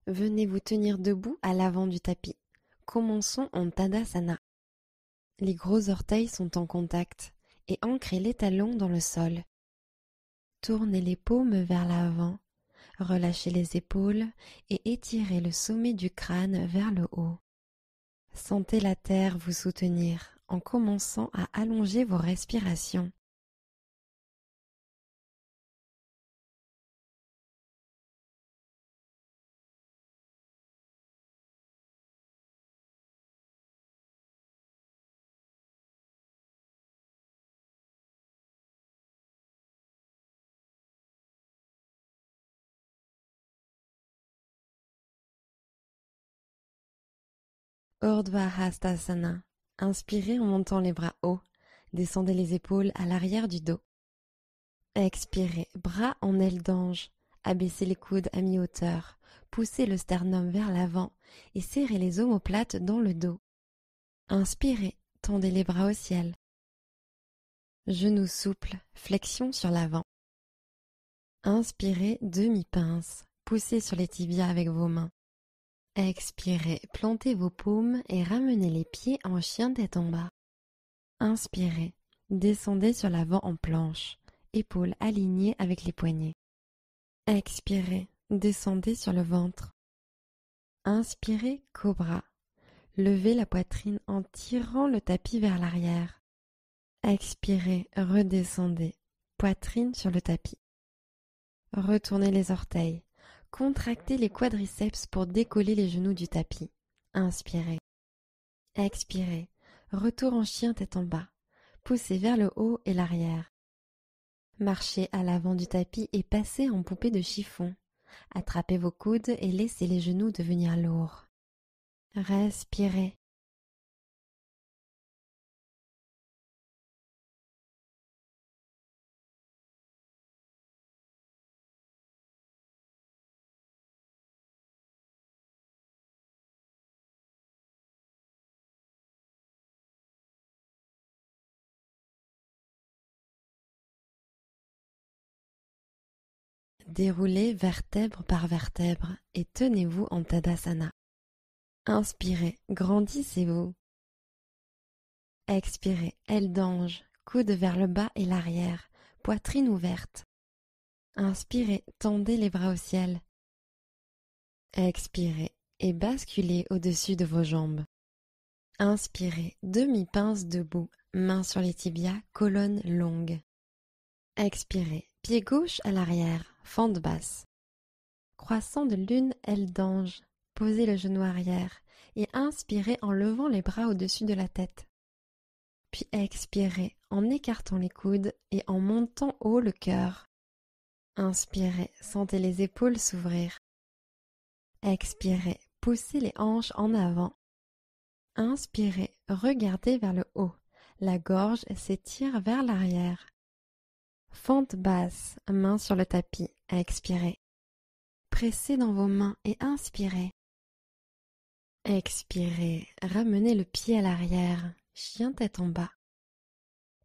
Venez vous tenir debout à l'avant du tapis. Commençons en Tadasana. Les gros orteils sont en contact et ancrez les talons dans le sol. Tournez les paumes vers l'avant, relâchez les épaules et étirez le sommet du crâne vers le haut. Sentez la terre vous soutenir en commençant à allonger vos respirations. Urdhva Hastasana. Inspirez en montant les bras hauts. Descendez les épaules à l'arrière du dos. Expirez, bras en aile d'ange. Abaissez les coudes à mi-hauteur. Poussez le sternum vers l'avant et serrez les omoplates dans le dos. Inspirez, tendez les bras au ciel. Genoux souples, flexion sur l'avant. Inspirez, demi-pince. Poussez sur les tibias avec vos mains. Expirez, plantez vos paumes et ramenez les pieds en chien tête en bas. Inspirez, descendez sur l'avant en planche, épaules alignées avec les poignets. Expirez, descendez sur le ventre. Inspirez, cobra. Levez la poitrine en tirant le tapis vers l'arrière. Expirez, redescendez, poitrine sur le tapis. Retournez les orteils. Contractez les quadriceps pour décoller les genoux du tapis. Inspirez. Expirez. Retour en chien tête en bas. Poussez vers le haut et l'arrière. Marchez à l'avant du tapis et passez en poupée de chiffon. Attrapez vos coudes et laissez les genoux devenir lourds. Respirez. Déroulez vertèbre par vertèbre et tenez-vous en Tadasana. Inspirez, grandissez-vous. Expirez, aile d'ange, coude vers le bas et l'arrière, poitrine ouverte. Inspirez, tendez les bras au ciel. Expirez et basculez au-dessus de vos jambes. Inspirez, demi-pince debout, mains sur les tibias, colonne longue. Expirez, pied gauche à l'arrière, fente basse. Croissant de lune, aile d'ange, posez le genou arrière et inspirez en levant les bras au-dessus de la tête. Puis expirez en écartant les coudes et en montant haut le cœur. Inspirez, sentez les épaules s'ouvrir. Expirez, poussez les hanches en avant. Inspirez, regardez vers le haut. La gorge s'étire vers l'arrière. Fente basse, main sur le tapis. Expirez. Pressez dans vos mains et inspirez. Expirez, ramenez le pied à l'arrière, chien tête en bas.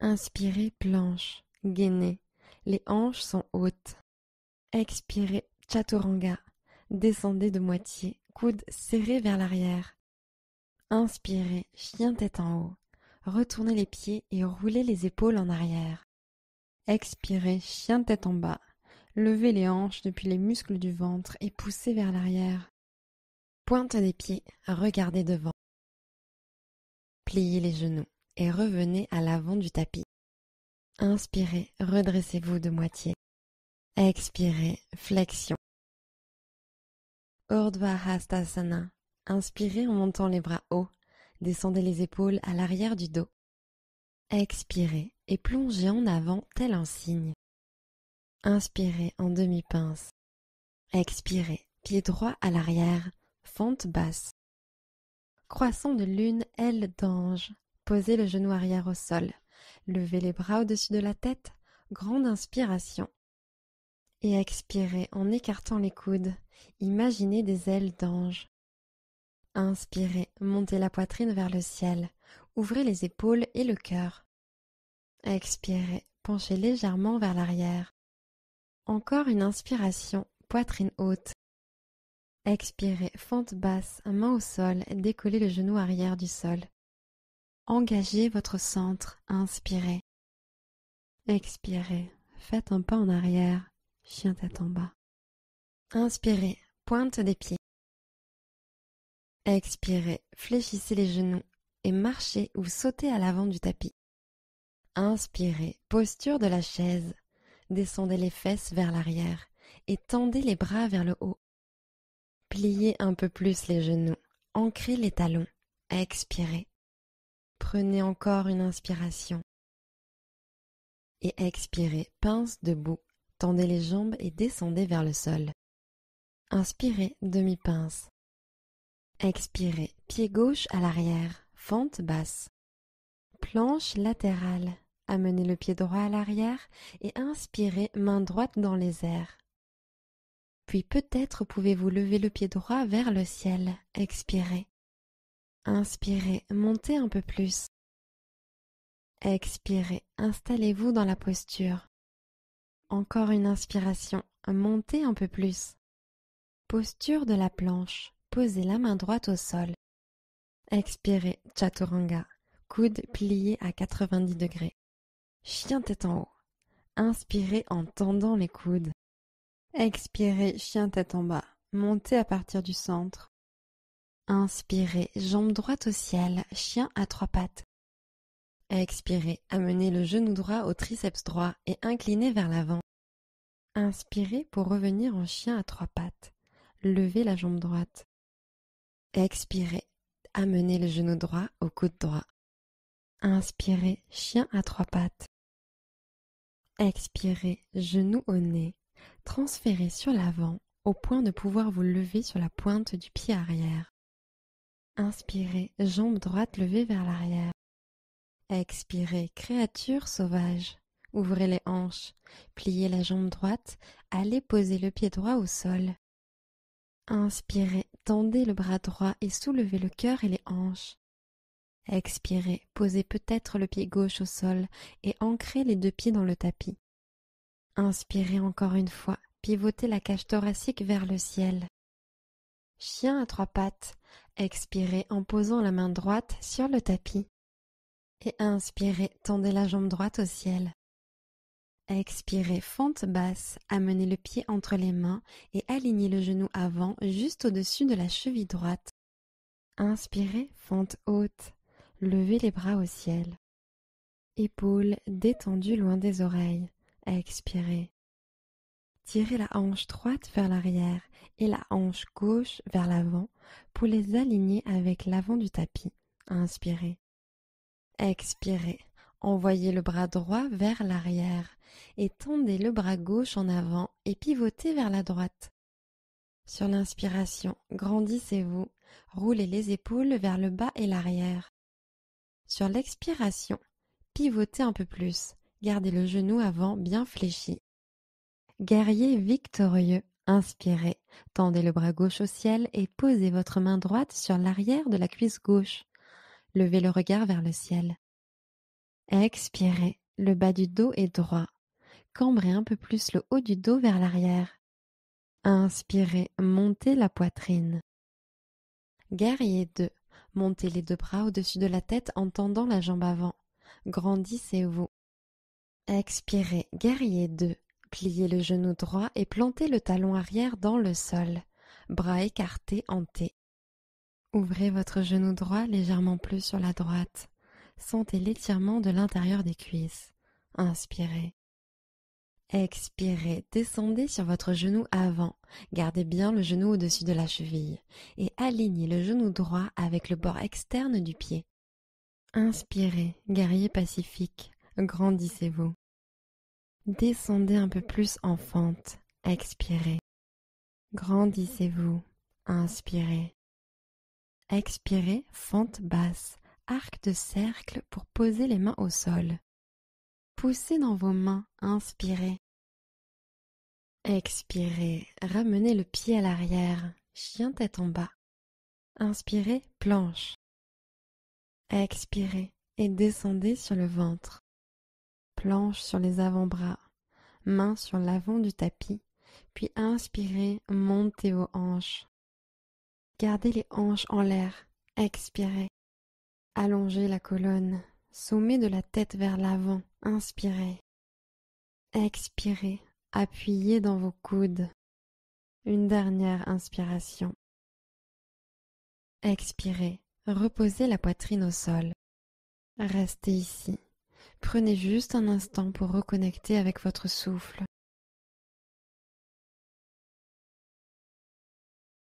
Inspirez, planche, gainez. Les hanches sont hautes. Expirez, chaturanga. Descendez de moitié, coudes serrés vers l'arrière. Inspirez, chien tête en haut. Retournez les pieds et roulez les épaules en arrière. Expirez, chien tête en bas. Levez les hanches depuis les muscles du ventre et poussez vers l'arrière. Pointe des pieds, regardez devant. Pliez les genoux et revenez à l'avant du tapis. Inspirez, redressez-vous de moitié. Expirez, flexion. Urdhva Hastasana. Inspirez en montant les bras hauts. Descendez les épaules à l'arrière du dos. Expirez et plongez en avant tel un cygne. Inspirez en demi-pince. Expirez, pied droit à l'arrière, fente basse. Croissant de lune, aile d'ange. Posez le genou arrière au sol. Levez les bras au-dessus de la tête. Grande inspiration. Et expirez en écartant les coudes. Imaginez des ailes d'ange. Inspirez, montez la poitrine vers le ciel. Ouvrez les épaules et le cœur. Expirez, penchez légèrement vers l'arrière. Encore une inspiration, poitrine haute. Expirez, fente basse, main au sol, décollez le genou arrière du sol. Engagez votre centre, inspirez. Expirez, faites un pas en arrière, chien tête en bas. Inspirez, pointe des pieds. Expirez, fléchissez les genoux et marchez ou sautez à l'avant du tapis. Inspirez, posture de la chaise. Descendez les fesses vers l'arrière et tendez les bras vers le haut. Pliez un peu plus les genoux, ancrez les talons. Expirez. Prenez encore une inspiration. Et expirez, pince debout. Tendez les jambes et descendez vers le sol. Inspirez, demi-pince. Expirez, pied gauche à l'arrière, fente basse. Planche latérale. Amenez le pied droit à l'arrière et inspirez, main droite dans les airs. Puis peut-être pouvez-vous lever le pied droit vers le ciel. Expirez. Inspirez, montez un peu plus. Expirez, installez-vous dans la posture. Encore une inspiration, montez un peu plus. Posture de la planche, posez la main droite au sol. Expirez, chaturanga, coude plié à 90 degrés. Chien tête en haut. Inspirez en tendant les coudes. Expirez, chien tête en bas, montez à partir du centre. Inspirez, jambe droite au ciel, chien à 3 pattes. Expirez, amenez le genou droit au triceps droit et inclinez vers l'avant. Inspirez pour revenir en chien à 3 pattes. Levez la jambe droite. Expirez, amenez le genou droit au coude droit. Inspirez, chien à 3 pattes. Expirez, genou au nez. Transférez sur l'avant au point de pouvoir vous lever sur la pointe du pied arrière. Inspirez, jambe droite levée vers l'arrière. Expirez, créature sauvage. Ouvrez les hanches, pliez la jambe droite, allez poser le pied droit au sol. Inspirez, tendez le bras droit et soulevez le cœur et les hanches. Expirez, posez peut-être le pied gauche au sol et ancrez les 2 pieds dans le tapis. Inspirez encore une fois, pivotez la cage thoracique vers le ciel. Chien à 3 pattes, expirez en posant la main droite sur le tapis. Et inspirez, tendez la jambe droite au ciel. Expirez, fente basse, amenez le pied entre les mains et alignez le genou avant juste au-dessus de la cheville droite. Inspirez, fente haute, levez les bras au ciel. Épaules détendues loin des oreilles. Expirez. Tirez la hanche droite vers l'arrière et la hanche gauche vers l'avant pour les aligner avec l'avant du tapis. Inspirez. Expirez. Envoyez le bras droit vers l'arrière et tendez le bras gauche en avant et pivotez vers la droite. Sur l'inspiration, grandissez-vous, roulez les épaules vers le bas et l'arrière. Sur l'expiration, pivotez un peu plus, gardez le genou avant bien fléchi. Guerrier victorieux, inspirez, tendez le bras gauche au ciel et posez votre main droite sur l'arrière de la cuisse gauche. Levez le regard vers le ciel. Expirez, le bas du dos est droit. Cambrez un peu plus le haut du dos vers l'arrière. Inspirez, montez la poitrine. Guerrier 2, montez les 2 bras au-dessus de la tête en tendant la jambe avant. Grandissez-vous. Expirez, guerrier 2, pliez le genou droit et plantez le talon arrière dans le sol. Bras écartés en T. Ouvrez votre genou droit légèrement plus sur la droite. Sentez l'étirement de l'intérieur des cuisses. Inspirez. Expirez, descendez sur votre genou avant. Gardez bien le genou au-dessus de la cheville et alignez le genou droit avec le bord externe du pied. Inspirez, guerrier pacifique, grandissez-vous. Descendez un peu plus en fente. Expirez. Grandissez-vous. Inspirez. Expirez, fente basse, arc de cercle pour poser les mains au sol. Poussez dans vos mains, inspirez. Expirez, ramenez le pied à l'arrière, chien tête en bas. Inspirez, planche. Expirez et descendez sur le ventre. Planche sur les avant-bras, main sur l'avant du tapis, puis inspirez, montez vos hanches. Gardez les hanches en l'air. Expirez. Allongez la colonne. Sommet de la tête vers l'avant. Inspirez. Expirez. Appuyez dans vos coudes. Une dernière inspiration. Expirez. Reposez la poitrine au sol. Restez ici. Prenez juste un instant pour reconnecter avec votre souffle.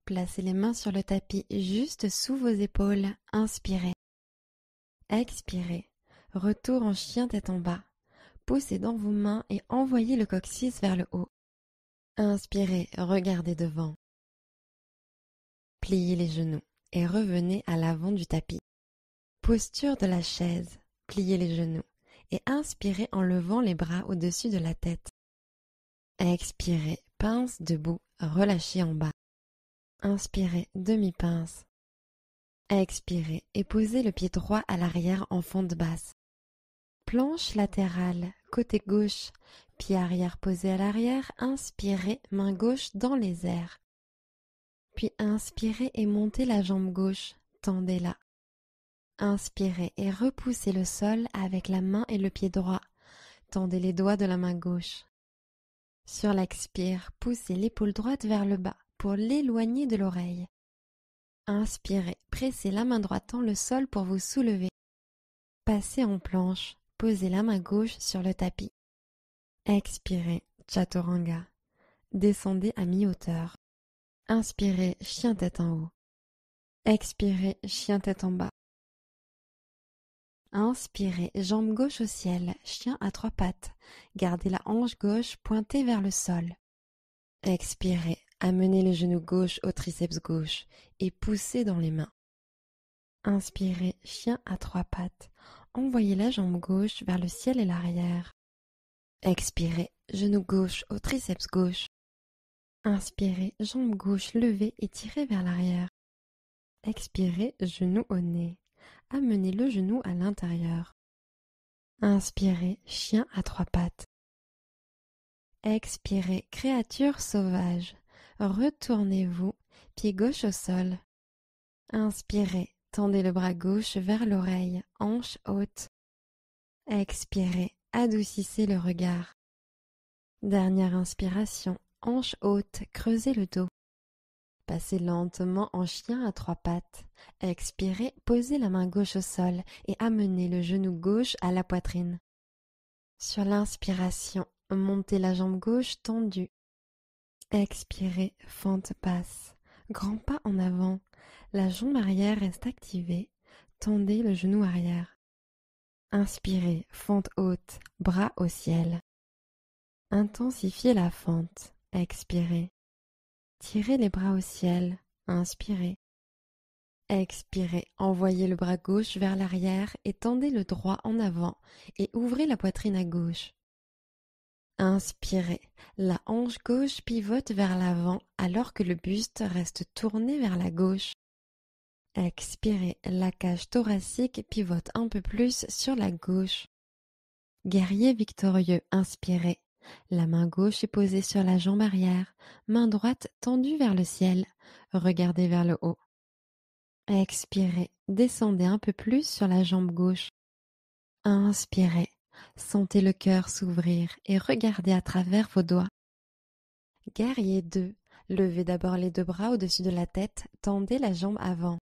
Placez les mains sur le tapis juste sous vos épaules. Inspirez. Expirez. Retour en chien tête en bas. Poussez dans vos mains et envoyez le coccyx vers le haut. Inspirez, regardez devant. Pliez les genoux et revenez à l'avant du tapis. Posture de la chaise. Pliez les genoux et inspirez en levant les bras au-dessus de la tête. Expirez, pince debout, relâchez en bas. Inspirez, demi-pince. Expirez et posez le pied droit à l'arrière en fente basse. Planche latérale, côté gauche, pied arrière posé à l'arrière, inspirez, main gauche dans les airs. Puis inspirez et montez la jambe gauche, tendez-la. Inspirez et repoussez le sol avec la main et le pied droit. Tendez les doigts de la main gauche. Sur l'expire, poussez l'épaule droite vers le bas pour l'éloigner de l'oreille. Inspirez, pressez la main droite dans le sol pour vous soulever. Passez en planche, posez la main gauche sur le tapis. Expirez, Chaturanga. Descendez à mi-hauteur. Inspirez, chien tête en haut. Expirez, chien tête en bas. Inspirez, jambe gauche au ciel, chien à trois pattes. Gardez la hanche gauche pointée vers le sol. Expirez, amenez le genou gauche au triceps gauche et poussez dans les mains. Inspirez, chien à trois pattes. Envoyez la jambe gauche vers le ciel et l'arrière. Expirez, genou gauche au triceps gauche. Inspirez, jambe gauche levée et tirée vers l'arrière. Expirez, genou au nez. Amenez le genou à l'intérieur. Inspirez, chien à trois pattes. Expirez, créature sauvage. Retournez-vous, pied gauche au sol. Inspirez, tendez le bras gauche vers l'oreille, hanche haute. Expirez, adoucissez le regard. Dernière inspiration, hanche haute, creusez le dos. Passez lentement en chien à trois pattes. Expirez, posez la main gauche au sol et amenez le genou gauche à la poitrine. Sur l'inspiration, montez la jambe gauche tendue. Expirez, fente basse. Grand pas en avant. La jambe arrière reste activée. Tendez le genou arrière. Inspirez, fente haute, bras au ciel. Intensifiez la fente. Expirez. Tirez les bras au ciel. Inspirez. Expirez, envoyez le bras gauche vers l'arrière et tendez le droit en avant et ouvrez la poitrine à gauche. Inspirez, la hanche gauche pivote vers l'avant alors que le buste reste tourné vers la gauche. Expirez, la cage thoracique pivote un peu plus sur la gauche. Guerrier victorieux, inspirez. La main gauche est posée sur la jambe arrière, main droite tendue vers le ciel, regardez vers le haut. Expirez, descendez un peu plus sur la jambe gauche. Inspirez, sentez le cœur s'ouvrir et regardez à travers vos doigts. Guerrier 2, levez d'abord les deux bras au-dessus de la tête, tendez la jambe avant.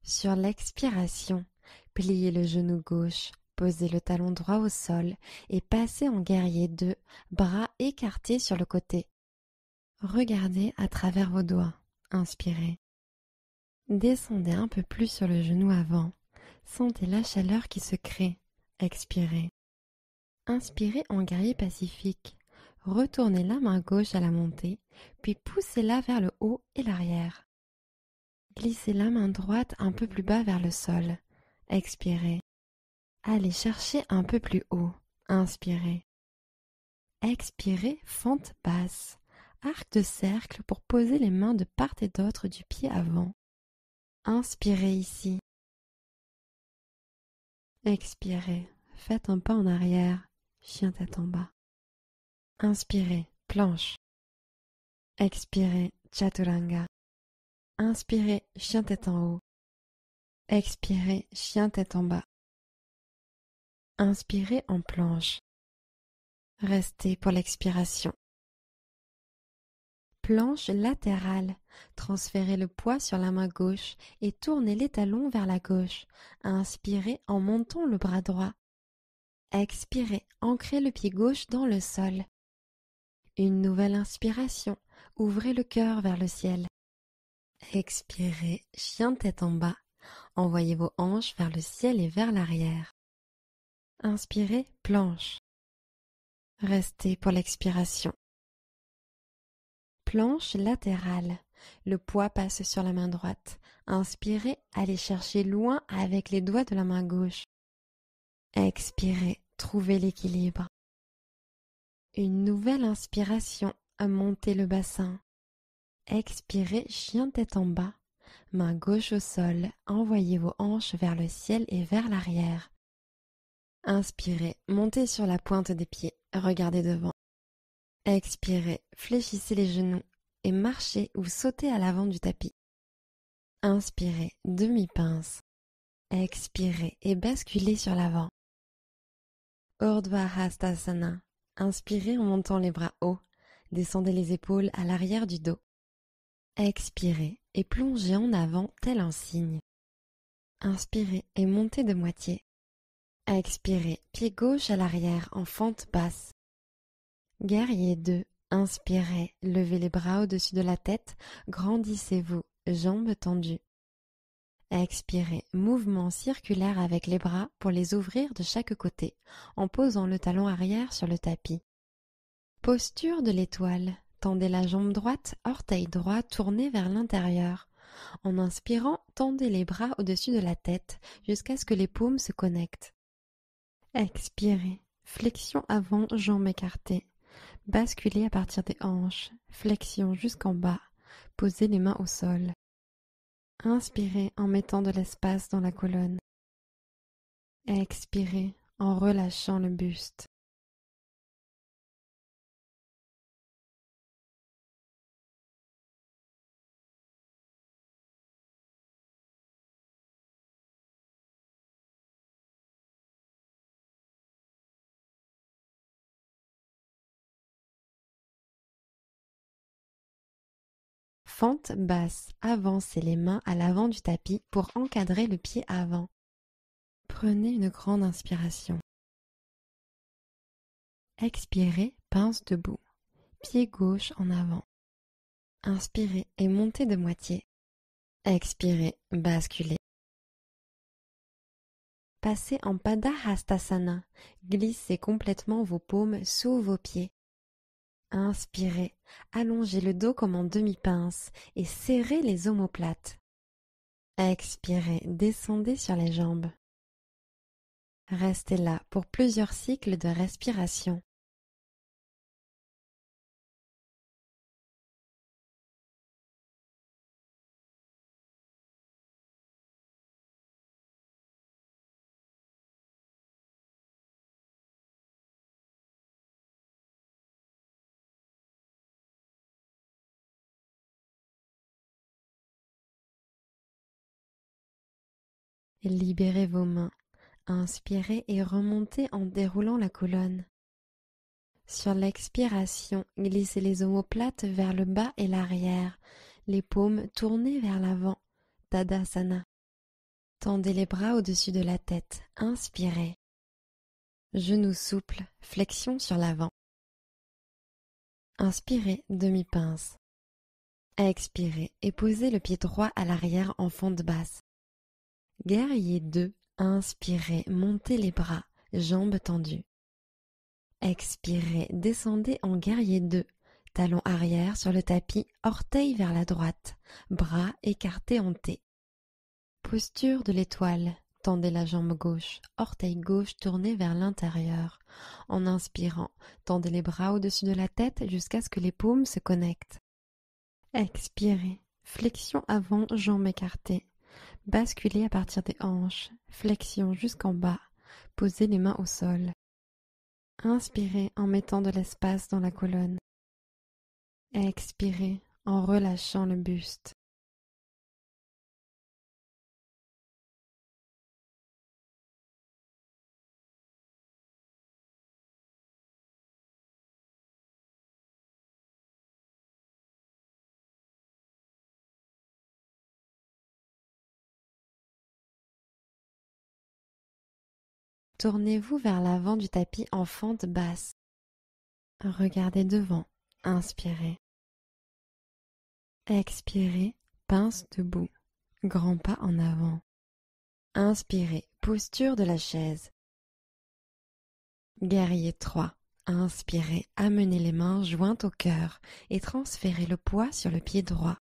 Sur l'expiration, pliez le genou gauche, posez le talon droit au sol et passez en guerrier 2, bras écartés sur le côté. Regardez à travers vos doigts. Inspirez. Descendez un peu plus sur le genou avant. Sentez la chaleur qui se crée. Expirez. Inspirez en guerrier pacifique. Retournez la main gauche à la montée, puis poussez-la vers le haut et l'arrière. Glissez la main droite un peu plus bas vers le sol. Expirez. Allez chercher un peu plus haut. Inspirez. Expirez, fente basse. Arc de cercle pour poser les mains de part et d'autre du pied avant. Inspirez ici. Expirez. Faites un pas en arrière. Chien tête en bas. Inspirez. Planche. Expirez. Chaturanga. Inspirez, chien tête en haut. Expirez, chien tête en bas. Inspirez en planche. Restez pour l'expiration. Planche latérale. Transférez le poids sur la main gauche et tournez les talons vers la gauche. Inspirez en montant le bras droit. Expirez, ancrez le pied gauche dans le sol. Une nouvelle inspiration. Ouvrez le cœur vers le ciel. Expirez, chien tête en bas. Envoyez vos hanches vers le ciel et vers l'arrière. Inspirez, planche. Restez pour l'expiration. Planche latérale. Le poids passe sur la main droite. Inspirez, allez chercher loin avec les doigts de la main gauche. Expirez, trouvez l'équilibre. Une nouvelle inspiration, montez le bassin. Expirez, chien tête en bas. Main gauche au sol, envoyez vos hanches vers le ciel et vers l'arrière. Inspirez, montez sur la pointe des pieds, regardez devant. Expirez, fléchissez les genoux et marchez ou sautez à l'avant du tapis. Inspirez, demi-pince. Expirez et basculez sur l'avant. Urdhva Hastasana. Inspirez en montant les bras hauts. Descendez les épaules à l'arrière du dos. Expirez et plongez en avant tel un cygne. Inspirez et montez de moitié. Expirez, pied gauche à l'arrière en fente basse. Guerrier 2. Inspirez, levez les bras au-dessus de la tête, grandissez-vous, jambes tendues. Expirez, mouvement circulaire avec les bras pour les ouvrir de chaque côté, en posant le talon arrière sur le tapis. Posture de l'étoile. Tendez la jambe droite, orteil droit tourné vers l'intérieur. En inspirant, tendez les bras au-dessus de la tête jusqu'à ce que les paumes se connectent. Expirez, flexion avant, jambes écartées. Basculez à partir des hanches, flexion jusqu'en bas, posez les mains au sol. Inspirez en mettant de l'espace dans la colonne. Expirez en relâchant le buste. Fente basse, avancez les mains à l'avant du tapis pour encadrer le pied avant. Prenez une grande inspiration. Expirez, pince debout, pied gauche en avant. Inspirez et montez de moitié. Expirez, basculez. Passez en Padahastasana, glissez complètement vos paumes sous vos pieds. Inspirez, allongez le dos comme en demi-pince et serrez les omoplates. Expirez, descendez sur les jambes. Restez là pour plusieurs cycles de respiration. Libérez vos mains. Inspirez et remontez en déroulant la colonne. Sur l'expiration, glissez les omoplates vers le bas et l'arrière, les paumes tournées vers l'avant. Tadasana. Tendez les bras au-dessus de la tête. Inspirez. Genoux souples, flexion sur l'avant. Inspirez, demi-pince. Expirez et posez le pied droit à l'arrière en fente basse. Guerrier 2. Inspirez, montez les bras, jambes tendues. Expirez, descendez en guerrier 2. Talon arrière sur le tapis, orteil vers la droite, bras écartés en T. Posture de l'étoile. Tendez la jambe gauche, orteil gauche tourné vers l'intérieur. En inspirant, tendez les bras au-dessus de la tête jusqu'à ce que les paumes se connectent. Expirez, flexion avant, jambes écartées. Basculez à partir des hanches, flexion jusqu'en bas, posez les mains au sol. Inspirez en mettant de l'espace dans la colonne. Expirez en relâchant le buste. tournez-vous vers l'avant du tapis en fente basse. Regardez devant, inspirez. Expirez, pince debout, grand pas en avant. Inspirez, posture de la chaise. Guerrier 3. Inspirez, amenez les mains jointes au cœur et transférez le poids sur le pied droit.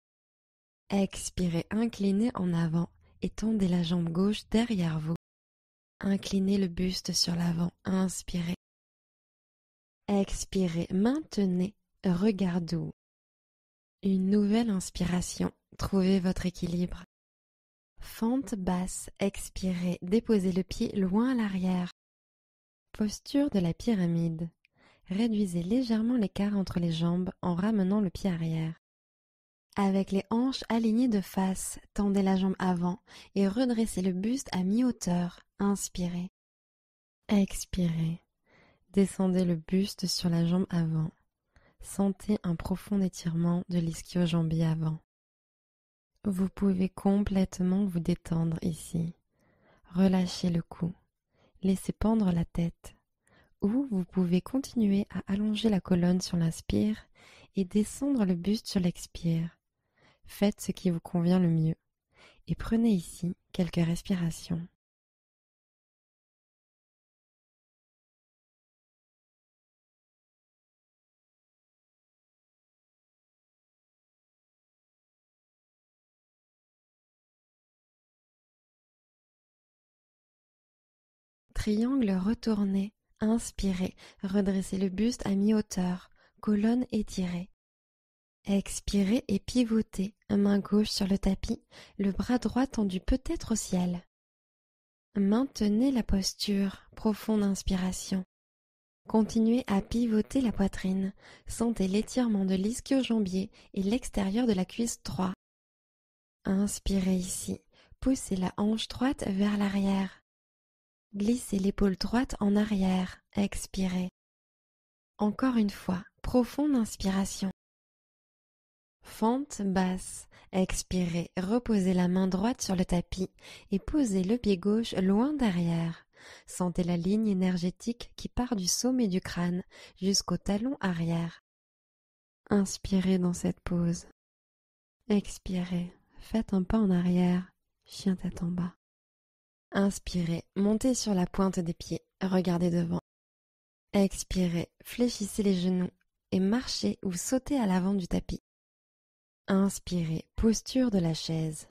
Expirez, inclinez en avant et tendez la jambe gauche derrière vous. Inclinez le buste sur l'avant, inspirez. Expirez, maintenez, regard doux. Une nouvelle inspiration, trouvez votre équilibre. Fente basse, expirez, déposez le pied loin à l'arrière. Posture de la pyramide. Réduisez légèrement l'écart entre les jambes en ramenant le pied arrière. Avec les hanches alignées de face, tendez la jambe avant et redressez le buste à mi-hauteur. Inspirez. Expirez. Descendez le buste sur la jambe avant. Sentez un profond étirement de l'ischio-jambier avant. Vous pouvez complètement vous détendre ici. Relâchez le cou. Laissez pendre la tête. Ou vous pouvez continuer à allonger la colonne sur l'inspire et descendre le buste sur l'expire. Faites ce qui vous convient le mieux et prenez ici quelques respirations. Triangle retourné, inspirez, redressez le buste à mi-hauteur, colonne étirée. Expirez et pivotez, main gauche sur le tapis, le bras droit tendu peut-être au ciel. Maintenez la posture, profonde inspiration. Continuez à pivoter la poitrine, sentez l'étirement de l'ischio-jambier et l'extérieur de la cuisse droite. Inspirez ici, poussez la hanche droite vers l'arrière. Glissez l'épaule droite en arrière, expirez. Encore une fois, profonde inspiration. Fente basse, expirez, reposez la main droite sur le tapis et posez le pied gauche loin derrière. Sentez la ligne énergétique qui part du sommet du crâne jusqu'au talon arrière. Inspirez dans cette pose. Expirez, faites un pas en arrière, chien tête en bas. Inspirez, montez sur la pointe des pieds, regardez devant. Expirez, fléchissez les genoux et marchez ou sautez à l'avant du tapis. Inspirez, posture de la chaise.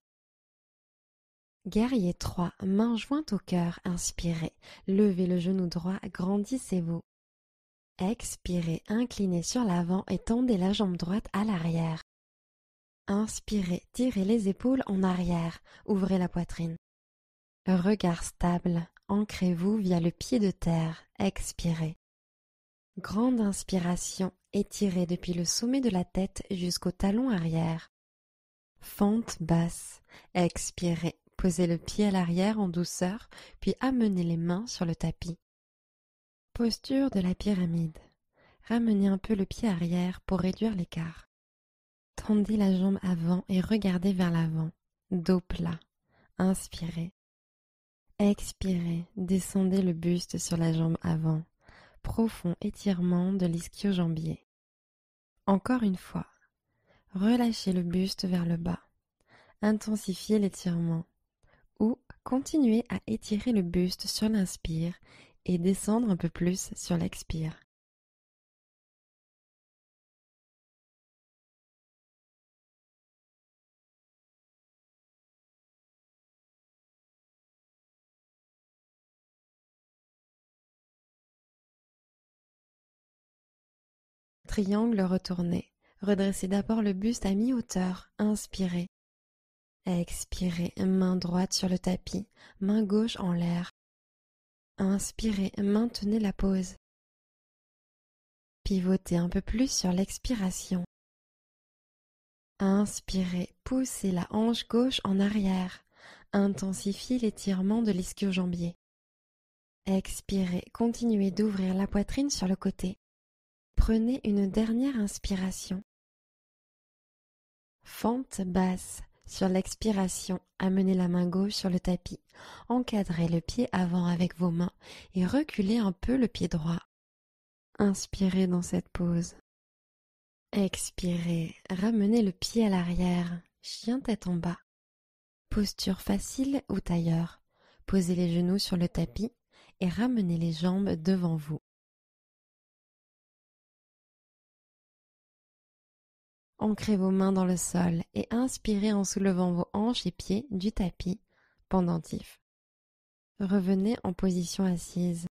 Guerrier 3, main jointe au cœur, inspirez, levez le genou droit, grandissez-vous. Expirez, inclinez sur l'avant et tendez la jambe droite à l'arrière. Inspirez, tirez les épaules en arrière, ouvrez la poitrine. Regard stable, ancrez-vous via le pied de terre, expirez. Grande inspiration, étirez depuis le sommet de la tête jusqu'au talon arrière. Fente basse, expirez, posez le pied à l'arrière en douceur, puis amenez les mains sur le tapis. Posture de la pyramide. Ramenez un peu le pied arrière pour réduire l'écart. Tendez la jambe avant et regardez vers l'avant. Dos plat. Inspirez. Expirez, descendez le buste sur la jambe avant. Profond étirement de l'ischio-jambier. Encore une fois. Relâchez le buste vers le bas. Intensifiez l'étirement. Ou continuez à étirer le buste sur l'inspire et descendre un peu plus sur l'expire. Triangle retourné. Redressez d'abord le buste à mi-hauteur. Inspirez. Expirez, main droite sur le tapis, main gauche en l'air. Inspirez, maintenez la pose. Pivotez un peu plus sur l'expiration. Inspirez, poussez la hanche gauche en arrière. Intensifiez l'étirement de l'ischio-jambier. Expirez, continuez d'ouvrir la poitrine sur le côté. Prenez une dernière inspiration. Fente basse, Sur l'expiration, amenez la main gauche sur le tapis, encadrez le pied avant avec vos mains et reculez un peu le pied droit. Inspirez dans cette pose. Expirez, ramenez le pied à l'arrière, chien tête en bas. Posture facile ou tailleur. Posez les genoux sur le tapis et ramenez les jambes devant vous. Ancrez vos mains dans le sol et inspirez en soulevant vos hanches et pieds du tapis, pendentif. Revenez en position assise.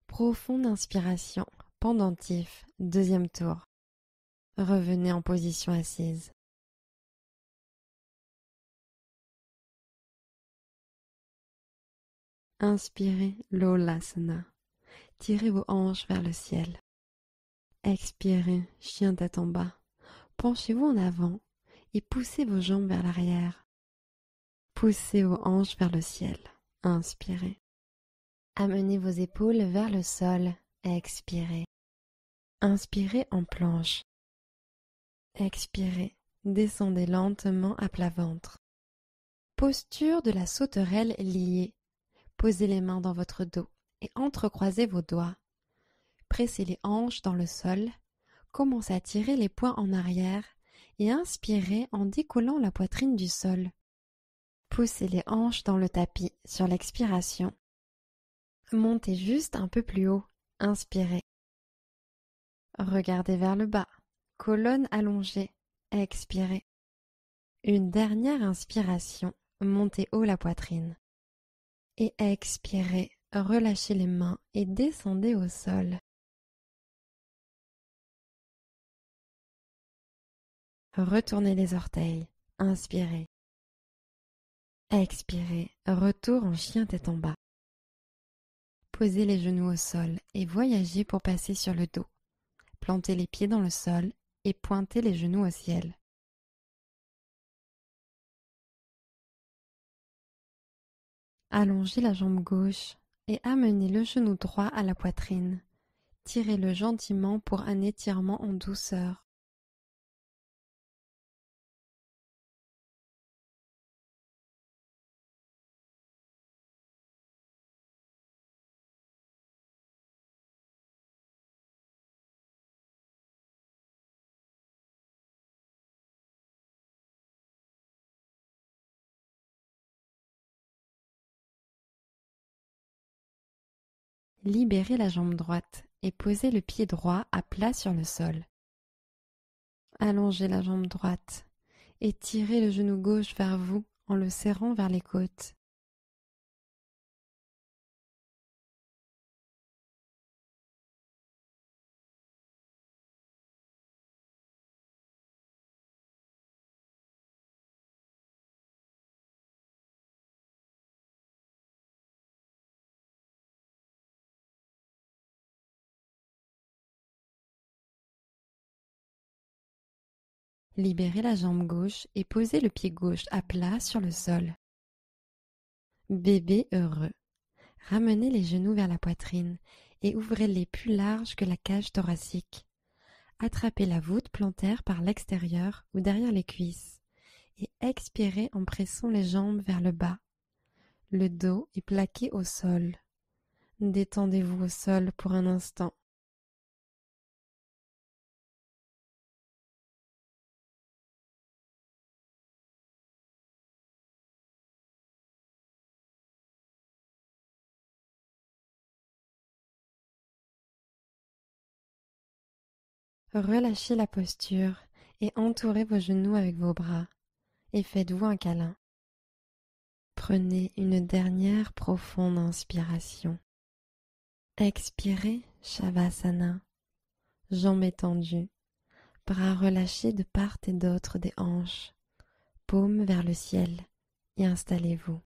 Profonde inspiration, pendentif, deuxième tour. Revenez en position assise. Inspirez l'Olasana. Tirez vos hanches vers le ciel. Expirez, chien tête en bas. Penchez-vous en avant et poussez vos jambes vers l'arrière. Poussez vos hanches vers le ciel. Inspirez. Amenez vos épaules vers le sol. Expirez. Inspirez en planche. Expirez. Descendez lentement à plat ventre. Posture de la sauterelle liée. Posez les mains dans votre dos et entrecroisez vos doigts. Pressez les hanches dans le sol. Commencez à tirer les poings en arrière et inspirez en décollant la poitrine du sol. Poussez les hanches dans le tapis sur l'expiration. Montez juste un peu plus haut. Inspirez. Regardez vers le bas. Colonne allongée. Expirez. Une dernière inspiration. Montez haut la poitrine. Et expirez. Relâchez les mains et descendez au sol. Retournez les orteils. Inspirez. Expirez. Retour en chien tête en bas. Posez les genoux au sol et voyagez pour passer sur le dos. Plantez les pieds dans le sol et pointez les genoux au ciel. Allongez la jambe gauche et amenez le genou droit à la poitrine. Tirez-le gentiment pour un étirement en douceur. Libérez la jambe droite et posez le pied droit à plat sur le sol. Allongez la jambe droite et tirez le genou gauche vers vous en le serrant vers les côtes. Libérez la jambe gauche et posez le pied gauche à plat sur le sol. Bébé heureux. Ramenez les genoux vers la poitrine et ouvrez-les plus larges que la cage thoracique. Attrapez la voûte plantaire par l'extérieur ou derrière les cuisses et expirez en pressant les jambes vers le bas. Le dos est plaqué au sol. Détendez-vous au sol pour un instant. Relâchez la posture et entourez vos genoux avec vos bras et faites-vous un câlin. Prenez une dernière profonde inspiration. Expirez, Shavasana. Jambes étendues, bras relâchés de part et d'autre des hanches, paumes vers le ciel et installez-vous.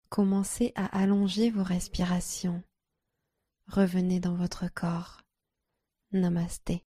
Commencez à allonger vos respirations. Revenez dans votre corps. Namasté.